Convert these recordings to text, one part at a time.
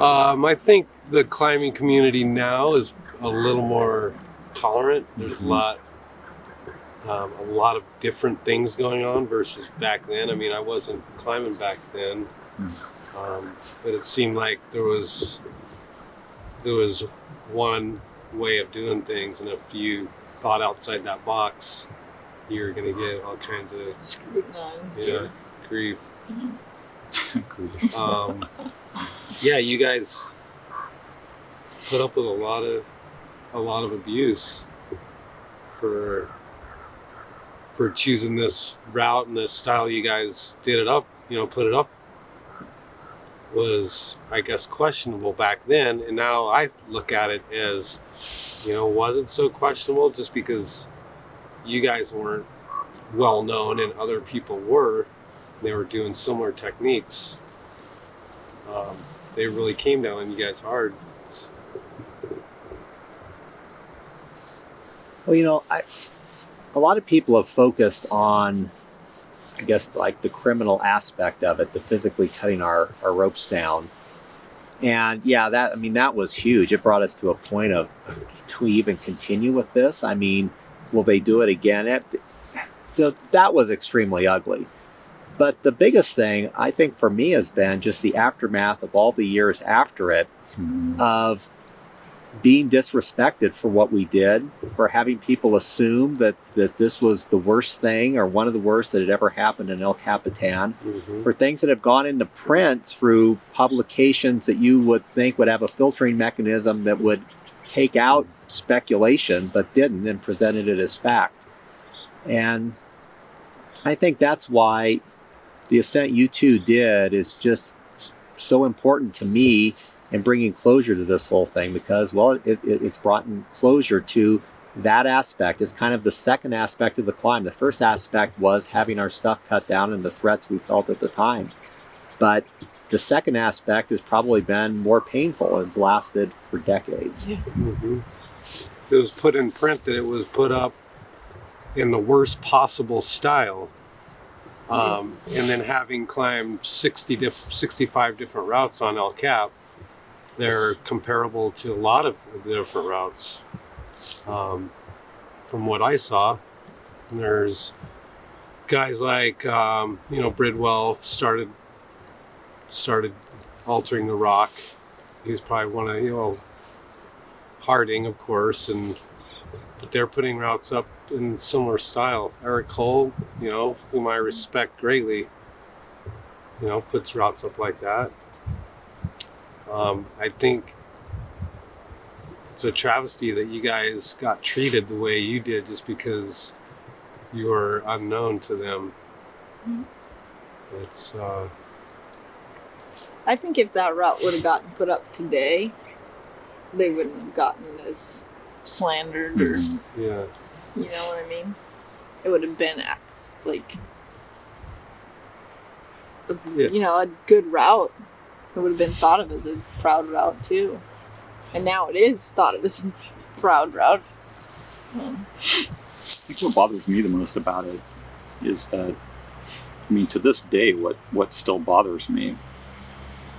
I think the climbing community now is a little more tolerant. There's a lot of different things going on versus back then. I mean, I wasn't climbing back then, but it seemed like there was one way of doing things, and if you thought outside that box, you're gonna get all kinds of scrutinized. Grief. Grief. Yeah, you guys put up with a lot of abuse for choosing this route, and the style you guys did it up, put it up, was, I guess, questionable back then. And now I look at it as, wasn't so questionable just because you guys weren't well known and other people were. They were doing similar techniques. They really came down on you guys hard. Well, a lot of people have focused on, I guess, like the criminal aspect of it, the physically cutting our ropes down. And yeah, that was huge. It brought us to a point of, do we even continue with this? I mean, will they do it again? That was extremely ugly. But the biggest thing, I think, for me has been just the aftermath of all the years after it, of being disrespected for what we did, for having people assume that this was the worst thing or one of the worst that had ever happened in El Capitan, for things that have gone into print through publications that you would think would have a filtering mechanism that would take out speculation, but didn't, and presented it as fact. And I think that's why the Ascent U2 did is just so important to me in bringing closure to this whole thing, because, well, it's brought in closure to that aspect. It's kind of the second aspect of the climb. The first aspect was having our stuff cut down and the threats we felt at the time. But the second aspect has probably been more painful and it's lasted for decades. Yeah. It was put in print that it was put up in the worst possible style. And then having climbed 65 different routes on El Cap, they're comparable to a lot of the different routes. From what I saw, and there's guys like, Bridwell started altering the rock. He's probably one of, Harding, of course, but they're putting routes up in similar style. Eric Cole, whom I respect greatly, puts routes up like that. I think it's a travesty that you guys got treated the way you did just because you were unknown to them. It's I think if that route would have gotten put up today, they wouldn't have gotten as slandered or, yeah. You know what I mean? It would have been like, a good route. It would have been thought of as a proud route too. And now it is thought of as a proud route. I think what bothers me the most about it is that, to this day, what still bothers me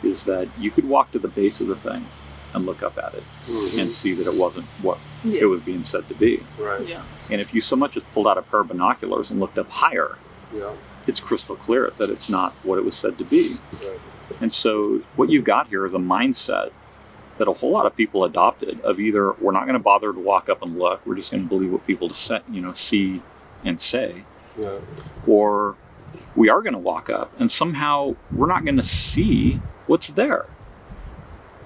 is that you could walk to the base of the thing and look up at it and see that it wasn't what it was being said to be. Right. Yeah. And if you so much as pulled out a pair of binoculars and looked up higher, it's crystal clear that it's not what it was said to be. Right. And so what you've got here is a mindset that a whole lot of people adopted of either we're not going to bother to walk up and look, we're just going to believe what people see and say, or we are going to walk up and somehow we're not going to see what's there.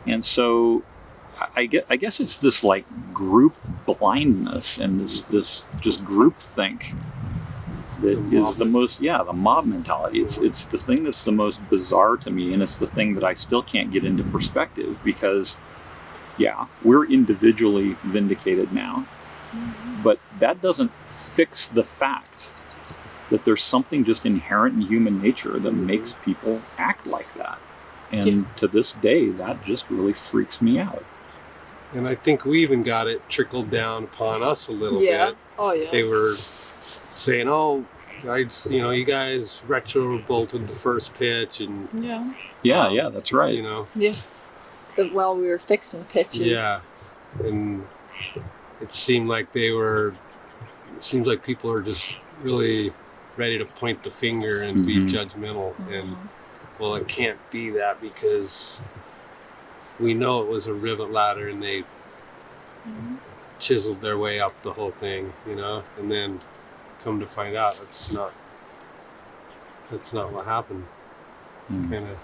And so I guess it's this like group blindness and this just group think that is the most, the mob mentality. It's the thing that's the most bizarre to me, and it's the thing that I still can't get into perspective because, we're individually vindicated now, but that doesn't fix the fact that there's something just inherent in human nature that makes people act like that. And to this day, that just really freaks me out. And I think we even got it trickled down upon us a little bit. Oh, yeah. They were saying, you guys retro bolted the first pitch, and yeah, that's right. Yeah. while we were fixing pitches. Yeah, and it seemed like it seems like people are just really ready to point the finger and be judgmental. And well, it can't be that because we know it was a rivet ladder and they chiseled their way up the whole thing, and then come to find out that's not what happened. Kind of.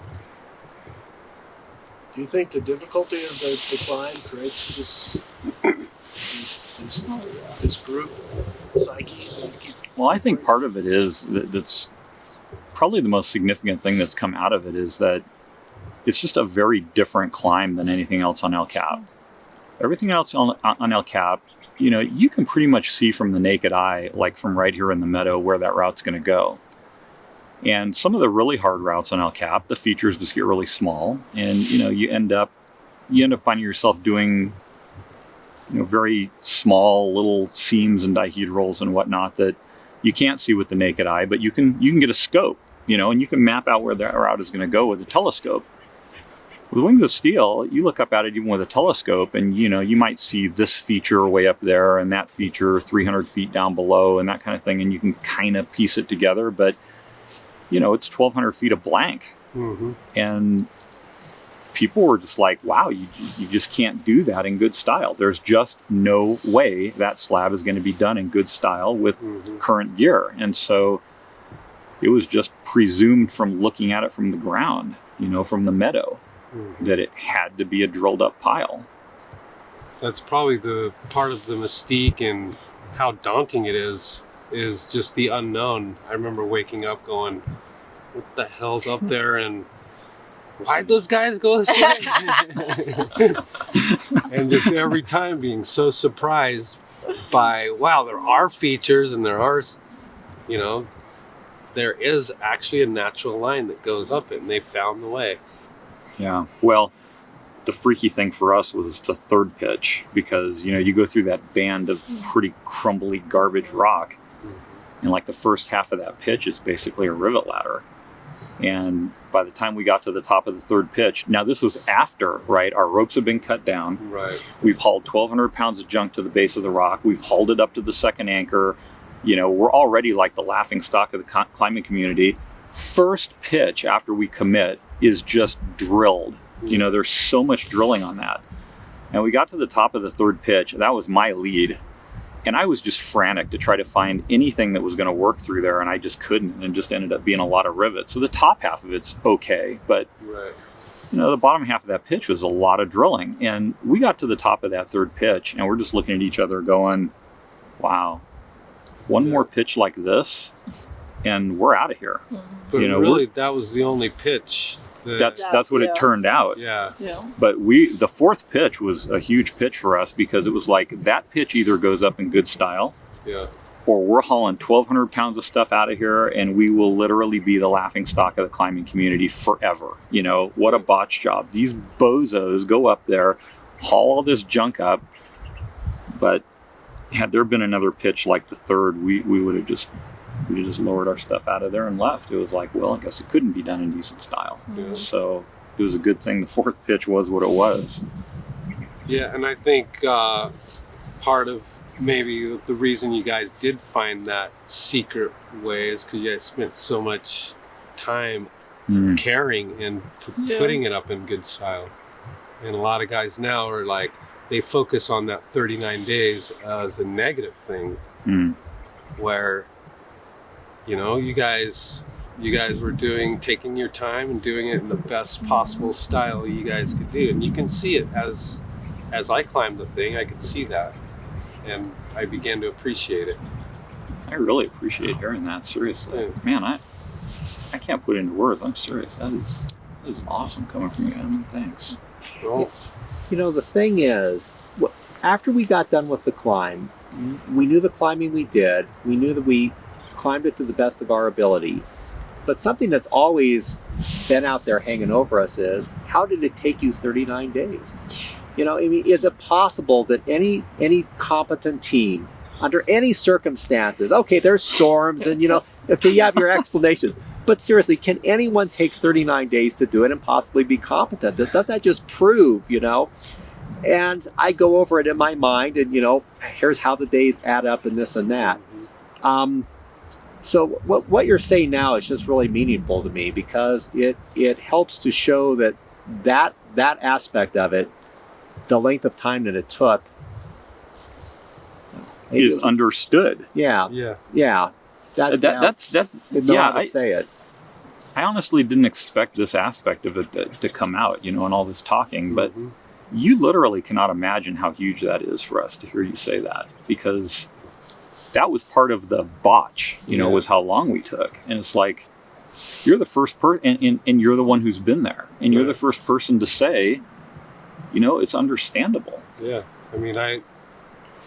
Do you think the difficulty of the climb creates this group psyche? Well, I think part of it is that's probably the most significant thing that's come out of it is that it's just a very different climb than anything else on El Cap. Everything else on El Cap, you can pretty much see from the naked eye, like from right here in the meadow, where that route's going to go. And some of the really hard routes on El Cap, the features just get really small, and you end up finding yourself doing very small little seams and dihedrals and whatnot that you can't see with the naked eye, but you can get a scope, and you can map out where that route is going to go with a telescope. With Wings of Steel, you look up at it even with a telescope, and you might see this feature way up there and that feature 300 feet down below and that kind of thing, and you can kind of piece it together, but it's 1,200 feet of blank. And people were just like, wow, you just can't do that in good style. There's just no way that slab is going to be done in good style with current gear. And so it was just presumed from looking at it from the ground, from the meadow, that it had to be a drilled up pile. That's probably the part of the mystique and how daunting it is just the unknown. I remember waking up going, what the hell's up there, and why'd those guys go this way? And just every time being so surprised by, wow, there are features and there is actually a natural line that goes up it, and they found the way. Yeah, well, the freaky thing for us was the third pitch, because you go through that band of pretty crumbly garbage rock, and like the first half of that pitch is basically a rivet ladder. And by the time we got to the top of the third pitch, now this was after, right, our ropes have been cut down. Right. We've hauled 1,200 pounds of junk to the base of the rock. We've hauled it up to the second anchor. We're already like the laughing stock of the climbing community. First pitch after we commit is just drilled. There's so much drilling on that. And we got to the top of the third pitch. That was my lead. And I was just frantic to try to find anything that was going to work through there, and I just couldn't, and it just ended up being a lot of rivets. So the top half of it's okay, but the bottom half of that pitch was a lot of drilling. And we got to the top of that third pitch, and we're just looking at each other going, wow, one more pitch like this, and we're out of here. But really, that was the only pitch. That's what it turned out. Yeah. But the fourth pitch was a huge pitch for us, because it was like that pitch either goes up in good style, or we're hauling 1,200 pounds of stuff out of here, and we will literally be the laughing stock of the climbing community forever. What a botch job. These bozos go up there, haul all this junk up, but had there been another pitch like the third, we would have just lowered our stuff out of there and left. It was like, well, I guess it couldn't be done in decent style. So it was a good thing the fourth pitch was what it was. Yeah, and I think part of maybe the reason you guys did find that secret way is because you guys spent so much time carrying and putting it up in good style. And a lot of guys now are like, they focus on that 39 days as a negative thing, where you guys were taking your time and doing it in the best possible style you guys could do. And you can see it as I climbed the thing, I could see that. And I began to appreciate it. I really appreciate hearing that, seriously. Man, I can't put it into words. I'm serious. That is awesome coming from you, Ammon. Thanks. Well, the thing is, after we got done with the climb, we knew the climbing we did. We knew that we climbed it to the best of our ability. But something that's always been out there hanging over us is, how did it take you 39 days? Is it possible that any competent team, under any circumstances, okay, there's storms and, okay, you have your explanations, But seriously, can anyone take 39 days to do it and possibly be competent? Doesn't that just prove, And I go over it in my mind, and here's how the days add up, and this and that. So what you're saying now is just really meaningful to me, because it helps to show that aspect of it, the length of time that it took, is understood. Yeah. That's Yeah, I say it. I honestly didn't expect this aspect of it to come out, in all this talking, but you literally cannot imagine how huge that is for us to hear you say that, because that was part of the botch, was how long we took. And it's like, you're the first person, and you're the one who's been there, and you're the first person to say, it's understandable. Yeah. I mean, I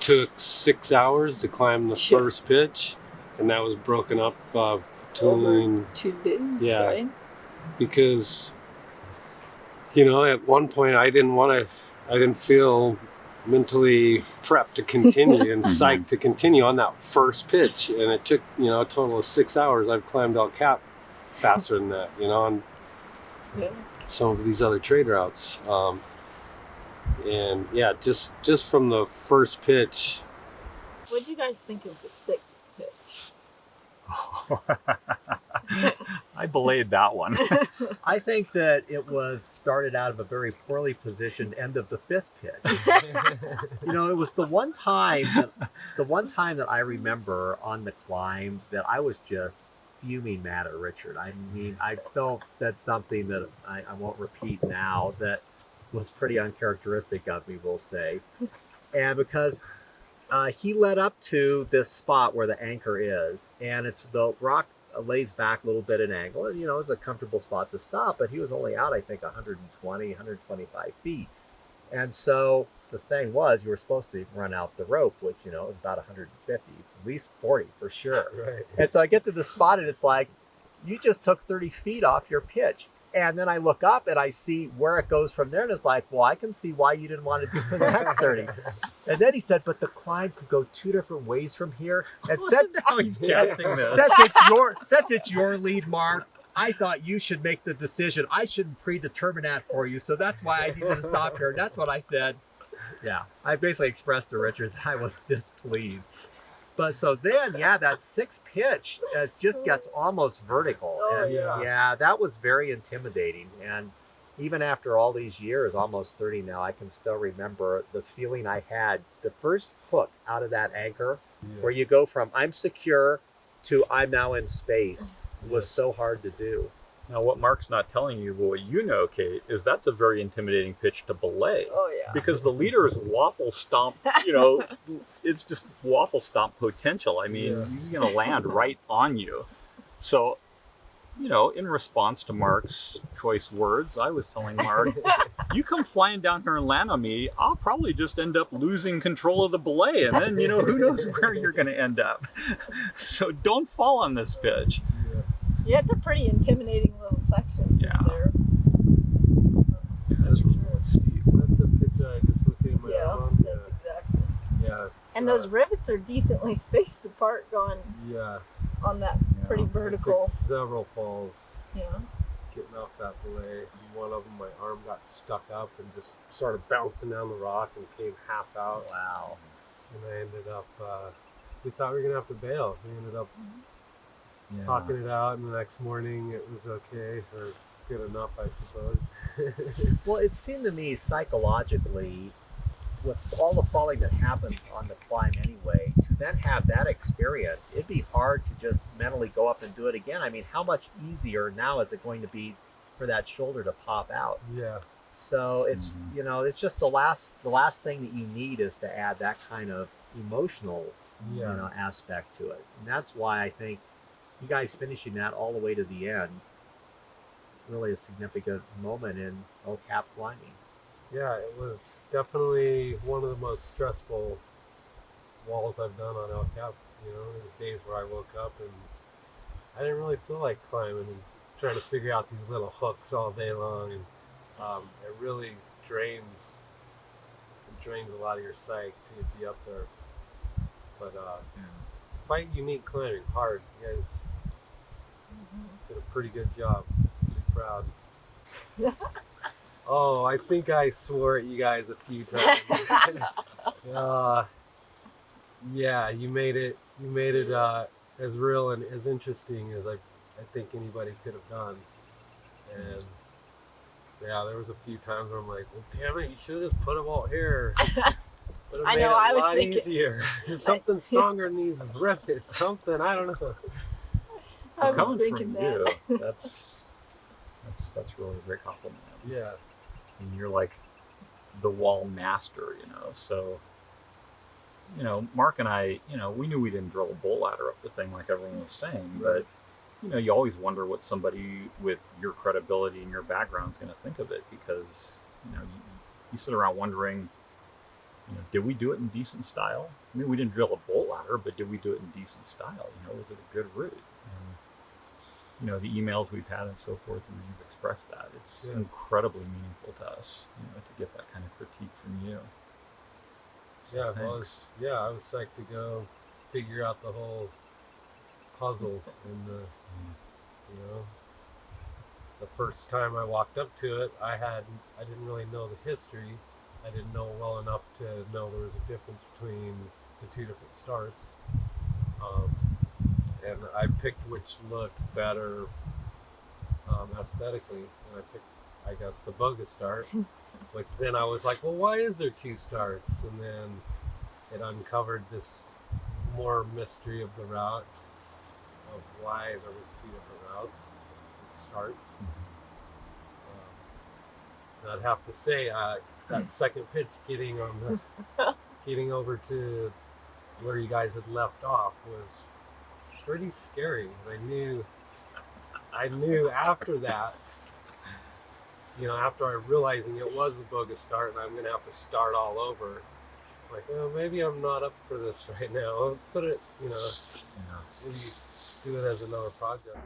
took 6 hours to climb the first pitch, and that was broken up between 2 days, right? Because, at one point I didn't feel mentally prepped to continue and psyched to continue on that first pitch. And it took, a total of 6 hours. I've climbed El Cap faster than that, on some of these other trade routes. And yeah, just from the first pitch. What did you guys think of the 6th pitch? I belayed that one. I think that it was started out of a very poorly positioned end of the 5th pitch. It was the one time that I remember on the climb that I was just fuming mad at Richard. I mean, I still said something that I won't repeat now that was pretty uncharacteristic of me, we'll say. And because he led up to this spot where the anchor is, and it's the rock lays back a little bit at an angle, and it's a comfortable spot to stop, but he was only out, I think, 125 feet. And so the thing was, you were supposed to run out the rope, which, is about 150, at least 40 for sure. Right. And so I get to the spot, and it's like, you just took 30 feet off your pitch. And then I look up and I see where it goes from there, and it's like, well, I can see why you didn't want to do the next 30. And then he said, but the climb could go 2 different ways from here. And since it's your lead, Mark, I thought you should make the decision. I shouldn't predetermine that for you, so that's why I needed to stop here. And that's what I said. Yeah, I basically expressed to Richard that I was displeased. But so then, that 6th pitch just gets almost vertical. Oh, and yeah. That was very intimidating. And even after all these years, almost 30 now, I can still remember the feeling I had. The first hook out of that anchor, where you go from I'm secure to I'm now in space, was so hard to do. Now, what Mark's not telling you, but what you know, Kait, is that's a very intimidating pitch to belay. Oh, yeah. Because the leader is waffle stomp, it's just waffle stomp potential. I mean, he's going to land right on you. So, in response to Mark's choice words, I was telling Mark, you come flying down here and land on me, I'll probably just end up losing control of the belay. And then, who knows where you're going to end up. So don't fall on this pitch. Yeah, it's a pretty intimidating little section there. Yeah, that's really steep. That's the picture I just looked at my phone. That's exactly. Yeah. And those rivets are decently spaced apart going on that pretty vertical. Took several falls Yeah. getting off that belay. One of them, my arm got stuck up and just started bouncing down the rock and came half out. Wow. And I ended up, we thought we were going to have to bail. We ended up talking it out, and the next morning it was okay, or good enough, I suppose. Well, it seemed to me psychologically, with all the falling that happens on the climb anyway, to then have that experience, it'd be hard to just mentally go up and do it again. I mean, how much easier now is it going to be for that shoulder to pop out? Yeah. So it's it's just the last thing that you need is to add that kind of emotional aspect to it, and that's why I think you guys finishing that all the way to the end, really a significant moment in El Cap climbing. Yeah, it was definitely one of the most stressful walls I've done on El Cap. There was days where I woke up and I didn't really feel like climbing and trying to figure out these little hooks all day long, and it really drains a lot of your psyche to be up there. But it's quite unique climbing, hard. You guys Did a pretty good job. Pretty proud. Oh, I think I swore at you guys a few times. Yeah, you made it. You made it as real and as interesting as I think anybody could have done. And yeah, there was a few times where I'm like, well, damn it, you should have just put them all here. Would have I made know, it a I was lot thinking- easier. Something stronger than these rivets. Something, I don't know. I was Coming thinking from that. you, that's really a great compliment. Yeah. And you're like the wall master, you know. So, you know, Mark and I, you know, we knew we didn't drill a bolt ladder up the thing like everyone was saying, but you know, you always wonder what somebody with your credibility and your background is going to think of it, because you know, you sit around wondering, you know, did we do it in decent style? I mean, we didn't drill a bolt ladder, but did we do it in decent style? You know, was it a good route? And, you know, the emails we've had and so forth, where you've expressed that, it's incredibly meaningful to us, you know, to get that kind of critique from you. So Yeah, thanks. I was psyched to go figure out the whole puzzle. And you know, the first time I walked up to it, I didn't really know the history. I didn't know well enough to know there was a difference between the two different starts. And I picked which looked better aesthetically, and I picked, I guess, the bogus start. Which then I was like, well, why is there two starts? And then it uncovered this more mystery of the route, of why there was two different routes, starts. And I'd have to say that second pitch, getting over to where you guys had left off, was pretty scary. I knew after that, you know, after I realizing it was the bogus start and I'm going to have to start all over, like, well, maybe I'm not up for this right now. I'll put it, you know, maybe do it as another project.